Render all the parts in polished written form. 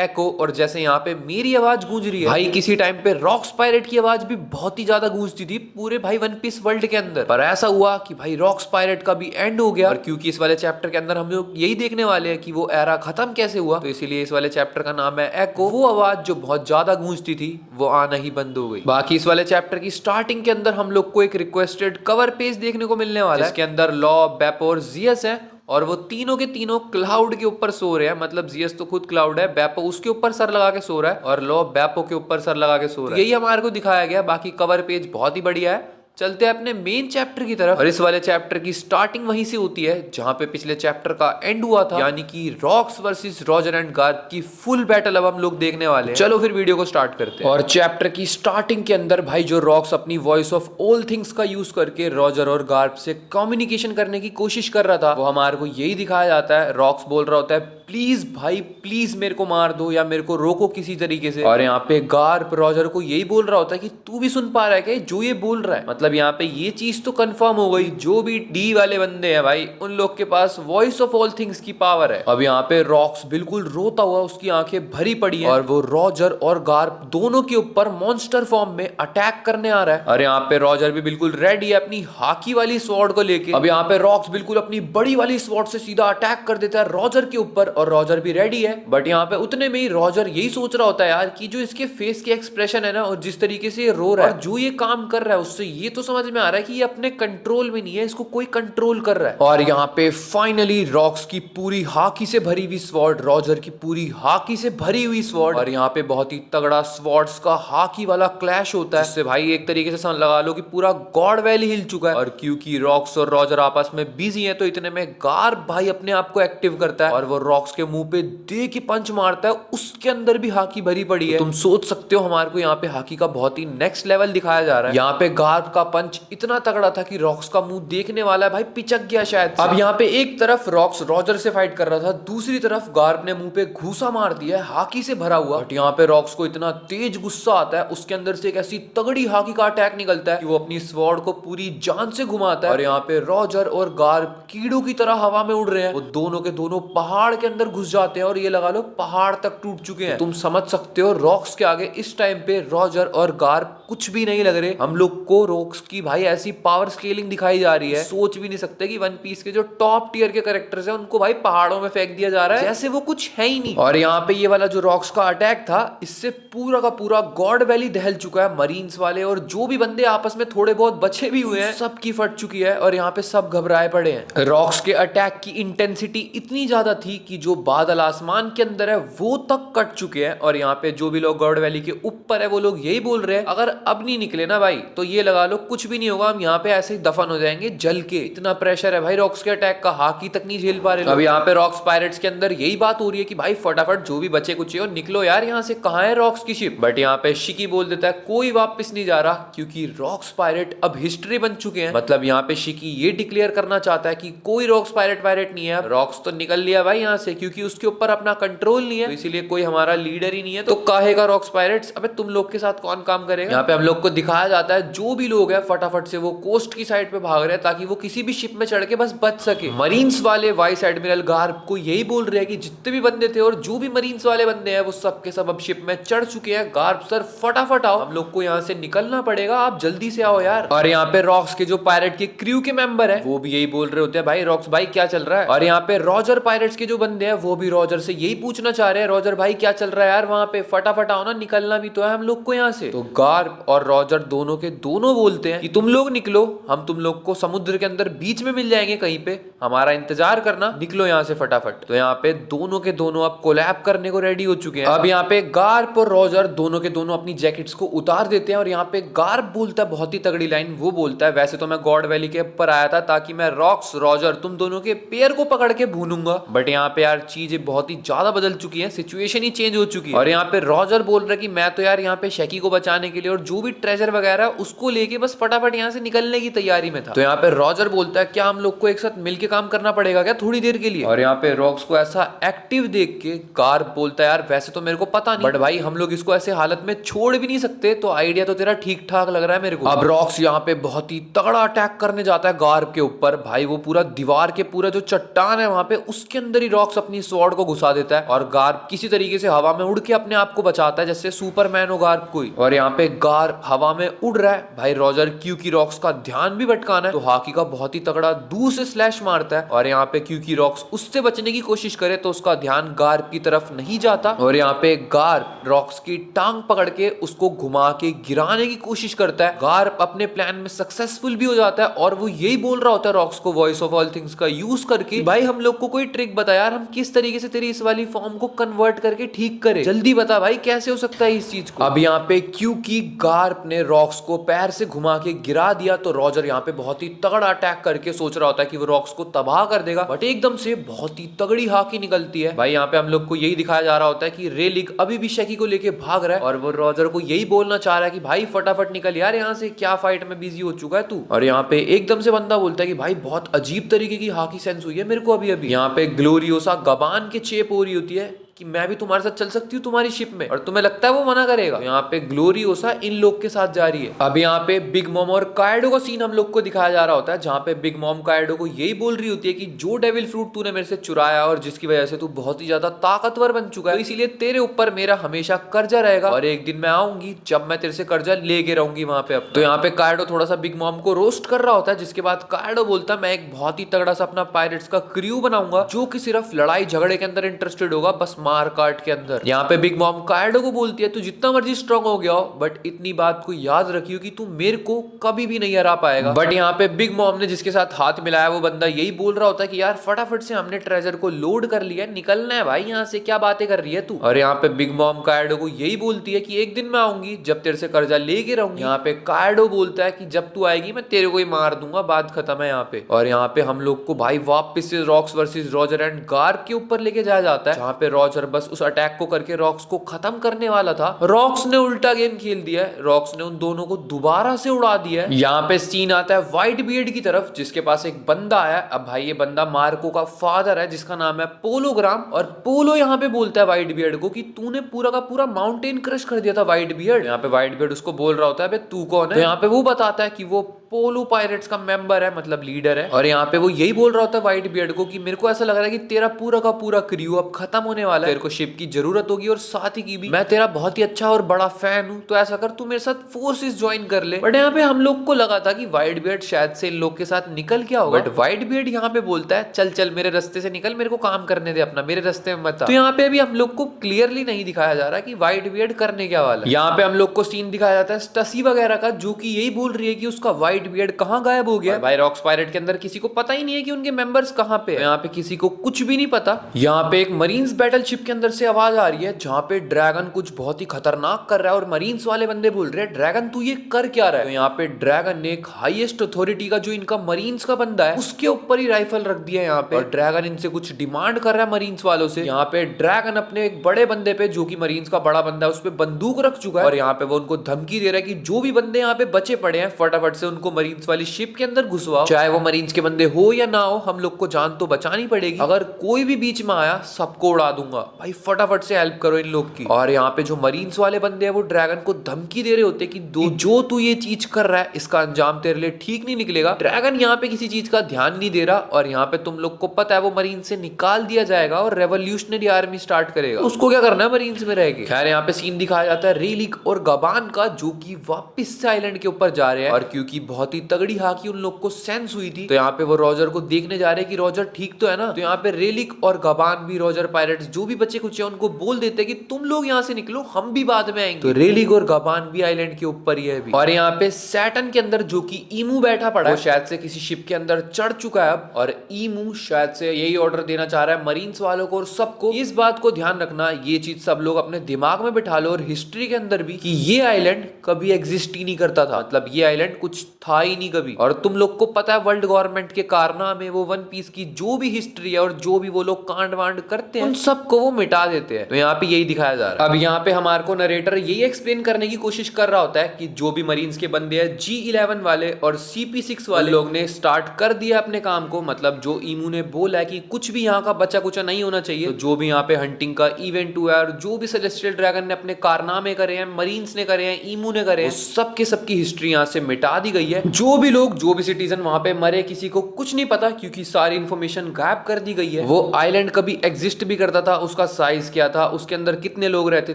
एको, और जैसे यहाँ पे मेरी आवाज गूंज रही है भाई, किसी टाइम पे रॉक्स पायरेट की आवाज भी बहुत ही ज्यादा गूंजती थी पूरे भाई वन पीस वर्ल्ड के अंदर। पर ऐसा हुआ कि भाई रॉक्स पायरेट का भी एंड हो गया, और क्योंकि इस वाले चैप्टर के अंदर हम लोग यही देखने वाले हैं कि वो एरा खत्म कैसे हुआ, तो इसीलिए इस वाले चैप्टर का नाम है एको। वो आवाज जो बहुत ज्यादा गूंजती थी वो आना ही बंद हो गई। बाकी इस वाले चैप्टर की स्टार्टिंग के अंदर हम लोग को एक रिक्वेस्टेड कवर पेज देखने को मिलने वाला है, जिसके अंदर लॉ, बेपो और जियस है, और वो तीनों के तीनों क्लाउड के ऊपर सो रहे हैं। मतलब जियस तो खुद क्लाउड है, बेपो उसके ऊपर सर लगा के सो रहा है, और लॉ बेपो के ऊपर सर लगा के सो रहा है। यही हमारे को दिखाया गया। बाकी कवर पेज बहुत ही बढ़िया है। चलते हैं अपने मेन चैप्टर की तरफ, और इस वाले चैप्टर की स्टार्टिंग वहीं से होती है जहां पे पिछले चैप्टर का एंड हुआ था, यानी कि rocks versus Roger and Garp की फुल बैटल अब हम लोग देखने वाले हैं। चलो फिर वीडियो को स्टार्ट करते हैं। और चैप्टर की स्टार्टिंग के अंदर भाई जो रॉक्स अपनी वॉइस ऑफ ऑल थिंग्स का यूज करके रॉजर और गार्प से कम्युनिकेशन करने की कोशिश कर रहा था, वो हमारे को यही दिखाया जाता है। रॉक्स बोल रहा होता है प्लीज भाई प्लीज मेरे को मार दो या मेरे को रोको किसी तरीके से, और यहाँ पे गार्प रॉजर को यही बोल रहा होता है कि तू भी सुन पा रहा है क्या जो ये बोल रहा है। मतलब यहाँ पे ये चीज तो कंफर्म हो गई, जो भी डी वाले बंदे हैं भाई उन लोग के पास वॉइस ऑफ ऑल थिंग्स की पावर है। अब यहाँ पे रॉक्स बिल्कुल रोता हुआ, उसकी आंखें भरी पड़ी है, और वो रॉजर और गार्प दोनों के ऊपर मॉन्स्टर फॉर्म में अटैक करने आ रहा है। और यहाँ पे रॉजर भी बिल्कुल रेडी है अपनी हाकी वाली स्वॉर्ड को लेके। अब यहाँ पे रॉक्स बिल्कुल अपनी बड़ी वाली स्वॉर्ड से सीधा अटैक कर देता है रॉजर के ऊपर, और रॉजर भी रेडी है। बट यहाँ पे उतने में ही रॉजर यही सोच रहा होता है यार कि जो इसके फेस के एक्सप्रेशन है ना, और जिस तरीके से ये रो रहा है और जो ये काम कर रहा है, उससे ये तो समझ में आ रहा है कि ये अपने कंट्रोल में नहीं है, इसको कोई कंट्रोल कर रहा है। और यहाँ पे फाइनली रॉक्स की पूरी हाकी से भरी हुई स्वॉर्ड, रॉजर की पूरी हाकी से भरी हुई स्वॉर्ड, और यहाँ पे बहुत ही तगड़ा स्वॉर्ड्स का हाकी वाला क्लैश होता है, जिससे भाई एक तरीके से लगा लो कि पूरा गॉड वैली हिल चुका है। और क्योंकि रॉक्स और रॉजर आपस में बिजी है, तो इतने में गार्प भाई अपने आप को एक्टिव करता है, और वो रॉक्स के मुंह पे दे की पंच मारता है, उसके अंदर भी हाकी भरी पड़ी है। तो तुम सोच सकते हो हमारे को यहाँ पे हाकी का बहुत ही नेक्स्ट लेवल दिखाया जा रहा है। यहाँ पे गार्प का पंच इतना तगड़ा था कि रॉक्स का मुंह देखने वाला है भाई पिचक गया शायद। अब यहाँ पे एक तरफ रॉक्स रॉजर से फाइट कर रहा था, दूसरी तरफ गार्प ने मुंह पे घूसा मार दिया है हाकी से भरा हुआ। बट यहाँ पे रॉक्स को इतना तेज गुस्सा आता है, उसके अंदर से एक ऐसी तगड़ी हाकी का अटैक निकलता है कि वो अपनी स्वॉर्ड को पूरी जान से घुमाता है, और यहाँ पे रॉजर और गार्प कीड़ों की तरह हवा में उड़ रहे हैं। वो दोनों के दोनों पहाड़ के अंदर घुस जाते हैं, और ये लगा लो पहाड़ तक टूट चुके हैं। तुम समझ सकते हो रॉक्स के आगे इस टाइम पे रॉजर और गार्प कुछ भी नहीं लग रहे। हम लोग को रॉक्स की भाई ऐसी पावर स्केलिंग दिखाई जा रही है, सोच भी नहीं सकते कि वन पीस के जो टॉप टियर के कैरेक्टर्स हैं उनको भाई पहाड़ों में फेंक दिया जा रहा है जैसे वो कुछ है ही नहीं। और यहाँ पे ये वाला जो रॉक्स का अटैक था, इससे पूरा का पूरा गॉड वैली दहल चुका है। मरीन्स वाले और जो भी बंदे आपस में थोड़े बहुत बचे भी हुए हैं, सबकी फट चुकी है, और यहाँ पे सब घबराए पड़े हैं। रॉक्स के अटैक की इंटेंसिटी इतनी ज्यादा थी कि जो बादल आसमान के अंदर है वो तक कट चुके हैं। और यहाँ पे जो भी लोग गॉड वैली के ऊपर है वो लोग यही बोल रहे हैं अगर अब नहीं निकले ना भाई तो ये लगा लो कुछ भी नहीं होगा, हम यहाँ पे ऐसे ही दफन हो जाएंगे जल के। इतना प्रेशर है भाई रॉक्स के अटैक का, हाकी तक नहीं झेल पा रहे। अब यहाँ पे रॉक्स पायरेट्स के अंदर यही बात हो रही है कि भाई फटाफट जो भी बचे कुछ हो निकलो यार यहाँ से, कहाँ है रॉक्स की शिप। बट यहाँ पे शिकी बोल देता है कोई वापस नहीं जा रहा, क्योंकि रॉक्स पायरेट अब हिस्ट्री बन चुके हैं। मतलब यहाँ पे शिकी ये डिक्लेयर करना चाहता है कि कोई रॉक्स पायरेट वायरेट नहीं है, रॉक्स तो निकल लिया भाई यहाँ से, क्योंकि उसके ऊपर अपना कंट्रोल नहीं है, तो इसीलिए कोई हमारा लीडर ही नहीं है। तो काहे का रॉक्स पायरेट्स, अबे तुम लोग के साथ कौन काम करेगा। यहाँ पे हम लोग को दिखाया जाता है जो भी लोग हैं फटाफट से वो कोस्ट की साइड पे भाग रहे हैं, ताकि वो किसी भी शिप में चढ़ के बस बच सके। मरीन्स वाले वाइस एडमिरल गार्प को यही बोल रहे हैं कि जितने भी बंदे थे और जो भी मरीन्स वाले बंदे हैं वो सब के सब अब शिप में चढ़ चुके हैं। गार्प सर फटाफट आओ, हम लोग को यहाँ से निकलना पड़ेगा, आप जल्दी से आओ यार। और यहाँ पे रॉक्स के जो पायरेट के क्रू के मेंबर है वो भी यही बोल रहे होते हैं भाई रॉक्स भाई क्या चल रहा है। और यहाँ पे रॉजर पायरेट्स के जो बंदे हैं वो भी रॉजर से यही पूछना चाह रहे हैं रॉजर भाई क्या चल रहा है यार वहाँ पे, फटाफट आओ ना, निकलना भी तो है हम लोग को यहाँ से। तो गार्प और रॉजर दोनों के दोनों बोलते हैं कि तुम लोग निकलो, हम तुम लोग को समुद्र के अंदर बीच में मिल जाएंगे कहीं पे, हमारा इंतजार करना, निकलो यहाँ से फटाफट। तो यहाँ पे दोनों के दोनों अब कोलैब करने को रेडी हो चुके हैं। अब यहाँ पे गार्प और रॉजर दोनों के दोनों अपनी जैकेट्स को उतार देते हैं, और यहाँ पे गार्प बोलता है बहुत ही तगड़ी लाइन, वो बोलता है वैसे तो मैं गॉड वैली के ऊपर आया था ताकि मैं रॉक्स रॉजर तुम दोनों के पैर को पकड़ के भूनूंगा, बट यहाँ पे यार चीजें बहुत ही ज्यादा बदल चुकी है, सिचुएशन ही चेंज हो चुकी है। और यहाँ पे रॉजर बोल रहा है कि मैं तो यार यहाँ पे शैकी को बचाने के लिए और जो भी ट्रेजर वगैरह उसको लेके बस फटाफट यहाँ से निकलने की तैयारी में था। तो यहाँ पे रॉजर बोलता है क्या हम लोग को एक साथ मिलके काम करना पड़ेगा क्या थोड़ी देर के लिए। और यहाँ पे रॉक्स को ऐसा एक्टिव देख के गार्प बोलता है यार वैसे तो मेरे को पता नहीं, बट भाई हम लोग इसको ऐसे हालत में छोड़ भी नहीं सकते, तो आइडिया तो तेरा ठीक ठाक लग रहा है मेरे को। अब रॉक्स यहाँ पे बहुत ही तगड़ा अटैक करने जाता है गार्प के ऊपर। भाई वो पूरा दीवार के पूरा जो चट्टान है वहां पे उसके अंदर ही रॉक्स रॉक्स अपनी स्वॉर्ड को घुसा देता है और गार्प किसी तरीके से हवा में उड़ के अपने आप को बचाता है, जैसे सुपरमैन हो गार्प कोई। और यहाँ पे गार्प हवा में उड़ रहा है, भाई रॉजर क्योंकि रॉक्स का ध्यान भी भटकाना है तो हाकी का बहुत ही तगड़ा दूर से स्लैश मारता है। और यहाँ पे क्योंकि रॉक्स उससे बचने की कोशिश करे तो उसका ध्यान गार्प की तरफ नहीं जाता और यहाँ पे गार्प रॉक्स की टांग पकड़ के उसको घुमा के गिराने की कोशिश करता है। गार्प अपने प्लान में सक्सेसफुल भी हो जाता है और वो यही बोल रहा होता है रॉक्स को वॉइस ऑफ ऑल थिंग्स का यूज करके, भाई हम लोग को कोई ट्रिक बता यार, हम किस तरीके से तेरी इस वाली फॉर्म को कन्वर्ट करके ठीक करे, जल्दी बता भाई कैसे हो सकता है इस चीज को। अब यहाँ पे क्योंकि गार्प ने रॉक्स को पैर से घुमा के गिरा दिया तो रॉजर यहाँ पे बहुत ही तगड़ा अटैक करके सोच रहा होता है कि वो रॉक्स को तबाह कर देगा, बट एकदम से बहुत ही तगड़ी हाकी निकलती है। भाई यहाँ पे हम लोग को यही दिखाया जा रहा होता है कि रेलिक अभी भी शैकी को लेके भाग रहा है और वो रॉजर को यही बोलना चाह रहा है कि भाई फटाफट निकल यार यहाँ से, क्या फाइट में बिजी हो चुका है तू। और यहाँ पे एकदम से बंदा बोलता है कि भाई बहुत अजीब तरीके की हाकी सेंस हुई है मेरे को अभी अभी। यहाँ पे ग्लोरियोसा गबान के चेप हो रही होती है कि मैं भी तुम्हारे साथ चल सकती हूँ तुम्हारी शिप में, और तुम्हें लगता है वो मना करेगा। तो यहाँ पे ग्लोरियोसा इन लोग के साथ जा रही है। अब यहाँ पे बिग मॉम और कायडो का सीन हम लोग को दिखाया जा रहा होता है, जहाँ पे बिग मॉम कायडो को यही बोल रही होती है कि जो डेविल फ्रूट तूने मेरे से चुराया और जिसकी वजह से तू बहुत ही ज्यादा ताकतवर बन चुका है, तो इसीलिए तेरे ऊपर मेरा हमेशा कर्जा रहेगा और एक दिन मैं आऊंगी जब मैं तेरे से कर्जा लेके रहूंगी वहां पे। अब तो यहाँ पे कायडो थोड़ा सा बिग मॉम को रोस्ट कर रहा होता है, जिसके बाद कायडो बोलता है मैं एक बहुत ही तगड़ा सा अपना पायरेट्स का क्रू बनाऊंगा जो कि सिर्फ लड़ाई झगड़े के अंदर इंटरेस्टेड होगा, बस मार काट के अंदर। यहाँ पे बिग मॉम कायडो को बोलती है तू जितना मर्जी स्ट्रांग हो गया हो बट इतनी बात को याद रखियो कि तू मेरे को कभी भी नहीं हरा पाएगा। बट यहाँ पे बिग मॉम ने जिसके साथ हाथ मिलाया वो बंदा यही बोल रहा होता है कि यार फटाफट से हमने ट्रेजर को लोड कर लिया, निकलना है भाई यहाँ से, क्या बातें कर रही है तू। और यहाँ पे बिग मॉम कायडो को यही बोलती है कि एक दिन मैं आऊंगी जब तेरे से कर्जा लेके रहूंगी। यहाँ पे कायडो बोलता है कि जब तू आएगी मैं तेरे को ही मार दूंगा, बात खत्म है यहाँ पे। और यहाँ पे हम लोग को भाई वापस से rocks versus Roger and Garp के ऊपर लेके जाया जाता है, जहाँ पे रॉजर बस उस अटैक को करके रॉक्स को खत्म करने वाला था। रॉक्स ने उल्टा गेम खेल दिया है, रॉक्स ने उन दोनों को दोबारा से उड़ा दिया है। यहाँ पे सीन आता है व्हाइट बियर्ड की तरफ, जिसके पास एक बंदा आया। अब भाई ये बंदा मार्को का फादर है जिसका नाम है पोलोग्राम, और पोलो यहाँ पे बोलता है व्हाइट बियर्ड को कि तूने पूरा का पूरा माउंटेन क्रश कर दिया था व्हाइट बियर्ड। यहाँ पे व्हाइट बियर्ड उसको बोल रहा होता है तू कौन है, तो यहाँ पे वो बताता है कि वो पोलो पायरेट्स का मेंबर है, मतलब लीडर है। और यहाँ पे वो यही बोल रहा होता है व्हाइट बियर्ड को कि मेरे को ऐसा लग रहा है कि तेरा पूरा का पूरा क्रू अब खत्म होने वाला है, तेरे को शिप की जरूरत होगी और साथ ही की भी मैं तेरा बहुत ही अच्छा और बड़ा फैन हूँ, तो ऐसा कर तू मेरे साथ फोर्सेस ज्वाइन कर ले। बट यहाँ पे हम लोग को लगा था कि व्हाइट बियर्ड शायद से इन लोग के साथ निकल क्या होगा, बट व्हाइट बियर्ड यहाँ पे बोलता है चल चल मेरे रास्ते से निकल, मेरे को काम करने दे अपना, मेरे रास्ते में मत आ। तो यहाँ पे अभी हम लोग को क्लियरली नहीं दिखाया जा रहा कि व्हाइट बियर्ड करने क्या वाला है। यहाँ पे हम लोग को सीन दिखाया जाता है स्टसी वगैरह का, जो कि यही बोल रही है कि उसका व्हाइट बियर्ड कहाँ गायब हो गया। भाई रॉक्स पायरेट के अंदर किसी को पता ही नहीं है कि उनके मेंबर्स कहाँ पे है, यहाँ पे किसी को कुछ भी नहीं पता। यहाँ पे एक मरीन्स बैटलशिप के अंदर से आवाज आ रही है जहाँ पे ड्रैगन कुछ बहुत ही खतरनाक कर रहा है, और मरीन्स वाले बंदे बोल रहे हैं ड्रैगन तू ये कर क्या रहा है। तो यहाँ पे ड्रैगन ने एक हाईएस्ट अथॉरिटी का जो इनका मरीन्स का बंदा है उसके ऊपर ही राइफल रख दिया यहाँ पे, और ड्रैगन इनसे कुछ डिमांड कर रहा है मरीन्स वालों से। यहाँ पे ड्रैगन अपने एक बड़े बंदे पे जो कि मरीन्स का बड़ा बंदा है उस पे बंदूक रख चुका है, और यहाँ पे वो उनको धमकी दे रहा है कि जो भी बंदे यहाँ पे बचे पड़े हैं फटाफट से उनको मरीन्स वाली शिप के अंदर घुसवाओ, चाहे वो मरीन्स के बंदे हो या ना हो, हम लोग को जान तो बचानी पड़ेगी, अगर कोई भी बीच में आया सबको उड़ा दूंगा, भाई फटाफट से हेल्प करो इन लोग की। और यहाँ पे जो मरीन्स वाले बंदे हैं वो ड्रैगन को धमकी दे रहे होते कि जो तू ये चीज कर रहा है इसका अंजाम तेरे लिए ठीक नहीं निकलेगा। ड्रैगन यहाँ पे किसी चीज का ध्यान नहीं दे रहा, और यहाँ पे तुम लोग को पता है वो मरीन से निकाल दिया जाएगा और रेवोल्यूशनरी आर्मी स्टार्ट करेगा, उसको क्या करना है मरीन्स में रह के। खैर यहाँ पे सीन दिखाया जाता है रेलिक और गबान का, जो कि वापस से आइलैंड के ऊपर जा रहे हैं, और क्योंकि बहुत ही तगड़ी हाकी उन लोग को सेंस हुई थी तो यहाँ पे वो रॉजर को देखने जा रहे हैं कि रॉजर ठीक तो है ना। तो यहाँ पे रेलिक और गबान भी रॉजर पायरेट्स जो भी बच्चे कुछ है उनको बोल देते हैं कि तुम लोग यहाँ से निकलो, हम भी बाद में आएंगे। तो रेलिक और गबान भी आइलैंड के ऊपर ही है अभी। और यहाँ पे सैटर्न के अंदर जो कि ईमू बैठा पड़ा है, वो शायद से किसी शिप के अंदर चढ़ चुका है अब, और ईमू शायद से यही ऑर्डर देना चाह रहा है मरीन्स वालों को और सबको। इस बात को ध्यान रखना, ये चीज सब लोग अपने दिमाग में बिठा लो, और हिस्ट्री के अंदर भी, कि ये आइलैंड कभी एग्जिस्ट ही नहीं करता था, मतलब ये आइलैंड कुछ था ही नहीं कभी। और तुम लोग को पता है वर्ल्ड गवर्नमेंट के कारनामे, वो वन पीस की जो भी हिस्ट्री है और जो भी वो लोग कांड वांड करते हैं उन सबको वो मिटा देते हैं। तो यहाँ पे यही दिखाया जा रहा है। अब यहाँ पे हमारे को नरेटर यही एक्सप्लेन करने की कोशिश कर रहा होता है कि जो भी मरीन्स के बंदे हैं G11 वाले और CP6 वाले लोग ने स्टार्ट कर दिया अपने काम को, मतलब जो ईमू ने बोला है कि कुछ भी यहाँ का बचा कुचा नहीं होना चाहिए। तो जो भी यहाँ पे हंटिंग का इवेंट हुआ है और जो भी सेलेस्टियल ड्रैगन ने अपने कारनामे करे हैं, मरीन्स ने करे हैं, ईमू ने करे हैं, सबकी हिस्ट्री यहाँ से मिटा दी गई है। है। जो भी लोग, जो भी सिटीजन वहां पे मरे, किसी को कुछ नहीं पता, क्योंकि सारी इन्फॉर्मेशन गायब कर दी गई है। वो आइलैंड कभी एग्जिस्ट भी करता था, उसका साइज क्या था, उसके अंदर कितने लोग रहते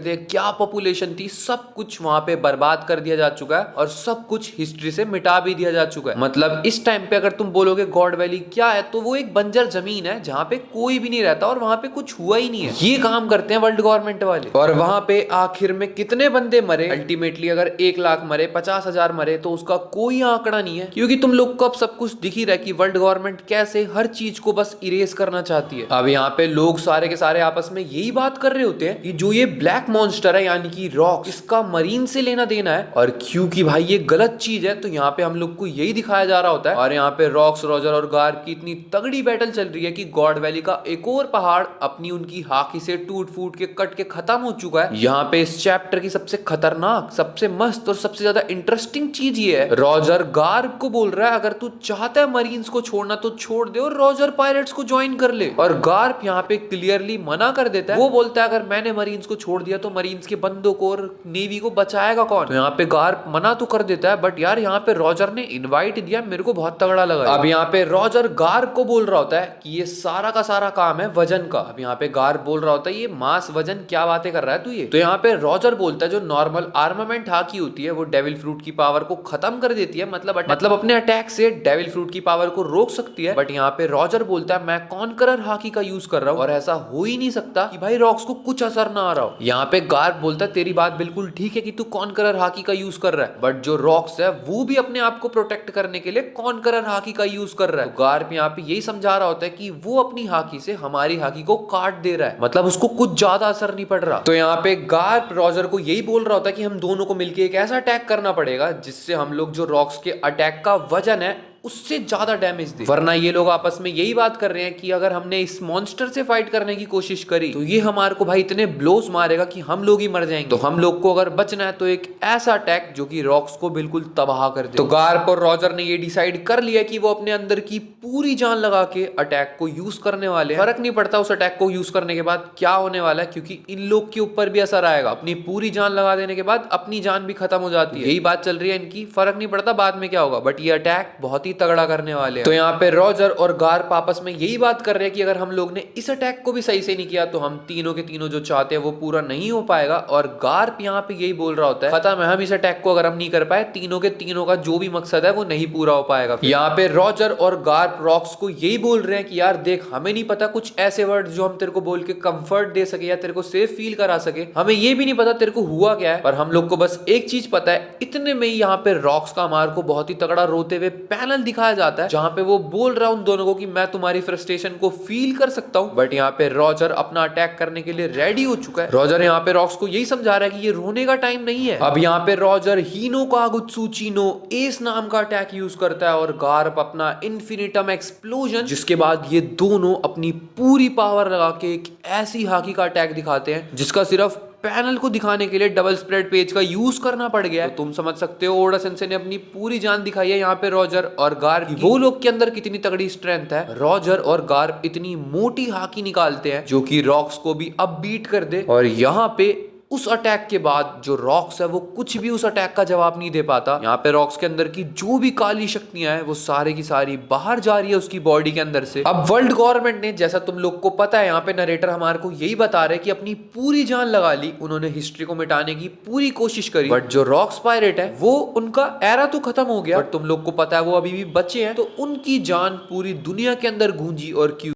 थे, क्या पॉपुलेशन थी, सब कुछ वहां पे बर्बाद कर दिया जा चुका है और सब कुछ हिस्ट्री से मिटा भी दिया जा चुका है। मतलब इस टाइम पे अगर तुम बोलोगे गॉड वैली क्या है, तो वो एक बंजर जमीन है जहाँ पे कोई भी नहीं रहता और वहां पे कुछ हुआ ही नहीं है। ये काम करते हैं वर्ल्ड गवर्नमेंट वाले। और वहां पे आखिर में कितने बंदे मरे, अल्टीमेटली अगर 1 लाख मरे, 50,000 मरे, तो उसका कोई आंकड़ा नहीं है, क्योंकि तुम लोग को अब सब कुछ दिख ही रहा है कि वर्ल्ड गवर्नमेंट कैसे हर चीज को बस इरेज करना चाहती है। अब यहाँ पे लोग सारे के सारे आपस में यही बात कर रहे होते हैं कि जो ये ब्लैक मॉन्स्टर है यानी कि रॉक, इसका मरीन से लेना देना है, और क्योंकि भाई ये गलत चीज है तो यहाँ पे हम लोग को यही दिखाया जा रहा होता है। और यहाँ पे रॉक्स, रॉजर और गार्प की इतनी तगड़ी बैटल चल रही है कि गॉड वैली का एक और पहाड़ अपनी उनकी हाकी से टूट फूट के कट के खत्म हो चुका है। यहाँ पे इस चैप्टर की सबसे खतरनाक, सबसे मस्त और सबसे ज्यादा इंटरेस्टिंग चीज ये है, रॉजर गार्प को बोल रहा है अगर तू चाहता है मरीन्स को छोड़ना तो छोड़ दे और रॉजर पायरेट्स को ज्वाइन कर ले। और गार्प यहाँ पे क्लियरली मना कर देता है। वो बोलता है अगर मैंने मरीन्स को छोड़ दिया तो मरीन्स के बंदों को और नेवी को बचाएगा कौन। तो यहाँ पे गार्प मना तो कर देता है, बट यार यहाँ पे रॉजर ने इनवाइट दिया, मेरे को बहुत तगड़ा लगा। अब यहाँ पे रॉजर गार्प को बोल रहा होता है कि ये सारा का सारा काम है वजन का। अब यहाँ पे गार्प बोल रहा होता है ये मास वजन क्या बातें कर रहा है तू ये। तो यहाँ पे रॉजर बोलता है जो नॉर्मल आर्मामेंट हाकी होती है वो डेविल फ्रूट की पावर को खत्म कर देती है, मतलब अपने अटैक से डेविल फ्रूट की पावर को रोक सकती है। बट यहाँ पे रॉजर बोलता है मैं कॉन्करर हाकी का यूज कर रहा हूँ और ऐसा हो ही नहीं सकता कि भाई रॉक्स को कुछ असर ना आ रहा हो। यहाँ पे गार्प बोलता है तेरी बात बिल्कुल ठीक है कि तू कॉन्करर हाकी का यूज कर रहा है, बट जो रॉक्स है वो भी अपने आप को प्रोटेक्ट करने के लिए कॉन्करर हाकी का यूज कर रहा है। तो गार्प यहाँ पे यही समझा रहा होता है कि वो अपनी हाकी से हमारी हाकी को काट दे रहा है, मतलब उसको कुछ ज्यादा असर नहीं पड़ रहा। तो यहाँ पे गार्प रॉजर को यही बोल रहा होता है कि हम दोनों को मिलकर एक ऐसा अटैक करना पड़ेगा जिससे हम लोग जो रॉक्स के अटैक का वजन है उससे ज्यादा डैमेज दे। वरना ये लोग आपस में यही बात कर रहे हैं कि अगर हमने इस मॉन्स्टर से फाइट करने की कोशिश करी तो ये हमारे को भाई इतने ब्लोस मारेगा कि हम लोग ही मर जाएंगे। तो हम लोग को अगर बचना है तो एक ऐसा अटैक जो कि रॉक्स को बिल्कुल तबाह कर दे। तो गार्प और रॉजर ने ये डिसाइड कर लिया कि वो अपने अंदर की पूरी जान लगा के अटैक को यूज करने वाले। फर्क नहीं पड़ता उस अटैक को यूज करने के बाद क्या होने वाला है, क्योंकि इन लोग के ऊपर भी असर आएगा। अपनी पूरी जान लगा देने के बाद अपनी जान भी खत्म हो जाती है, यही बात चल रही है इनकी। फर्क नहीं पड़ता बाद में क्या होगा, बट ये अटैक बहुत ही तगड़ा करने वाले। तो यहाँ पे रॉजर और गार्प आपस में यही बात कर रहे हैं कि अगर हम लोग ने इस अटैक को भी सही से नहीं किया तो हम तीनों के तीनों जो चाहते हैं वो पूरा नहीं हो पाएगा। और गार्प यहाँ पे यही बोल रहा होता है खत्म है, हम इस अटैक को अगर हम नहीं कर पाए तीनों के तीनों का जो भी मकसद है वो नहीं पूरा हो पाएगा। यहाँ पे रॉजर और गार्प रॉक्स को यही बोल रहे हैं कि यार देख, हमें नहीं पता कुछ ऐसे वर्ड जो हम तेरे को बोल के कंफर्ट दे सके या तेरे को सेफ फील करा सके, हमें ये भी नहीं पता तेरे को हुआ क्या है, पर हम लोग को बस एक चीज पता है। इतने में ही यहाँ पे रॉक्स का हमारे को बहुत ही तगड़ा रोते हुए पैनल दिखाया जाता है जहाँ पे वो बोल रहा है उन दोनों को कि मैं तुम्हारी फ्रस्ट्रेशन को फील कर सकता हूँ। बट यहाँ पे रॉजर अपना अटैक करने के लिए रेडी हो चुका है। रॉजर यहाँ पे रॉक्स को यही समझा रहा है कि ये रोने का टाइम नहीं है। अब यहाँ पे रॉजर हीनो कागुत्सुचीनो एस नाम का अटैक यूज करता है और गार्प अपना इन्फिनिटम एक्सप्लोजन, जिसके बाद ये दोनों अपनी पूरी पावर लगा के एक ऐसी हाकी का अटैक दिखाते हैं जिसका सिर्फ पैनल को दिखाने के लिए डबल स्प्रेड पेज का यूज करना पड़ गया है। तो तुम समझ सकते हो ओडा सेंसे ने अपनी पूरी जान दिखाई है यहाँ पे रॉजर और गार्प, वो लोग के अंदर कितनी तगड़ी स्ट्रेंथ है। रॉजर और गार्प इतनी मोटी हाकी निकालते हैं जो कि रॉक्स को भी अब बीट कर दे। और यहाँ पे उस अटैक के बाद जो रॉक्स है वो कुछ भी उस अटैक का जवाब नहीं दे पाता। यहाँ पे रॉक्स के अंदर की जो भी काली शक्तियां हैं वो सारे की सारी बाहर जा रही है उसकी बॉडी के अंदर से। अब वर्ल्ड गवर्नमेंट ने, जैसा तुम लोग को पता है, यहाँ पे नरेटर हमारे को यही बता रहे कि अपनी पूरी जान लगा ली, उन्होंने हिस्ट्री को मिटाने की पूरी कोशिश करी, बट जो रॉक्स पायरेट है वो उनका एरा तो खत्म हो गया, बट तुम लोग को पता है वो अभी भी बचे हैं। तो उनकी जान पूरी दुनिया के अंदर गूंजी और क्यों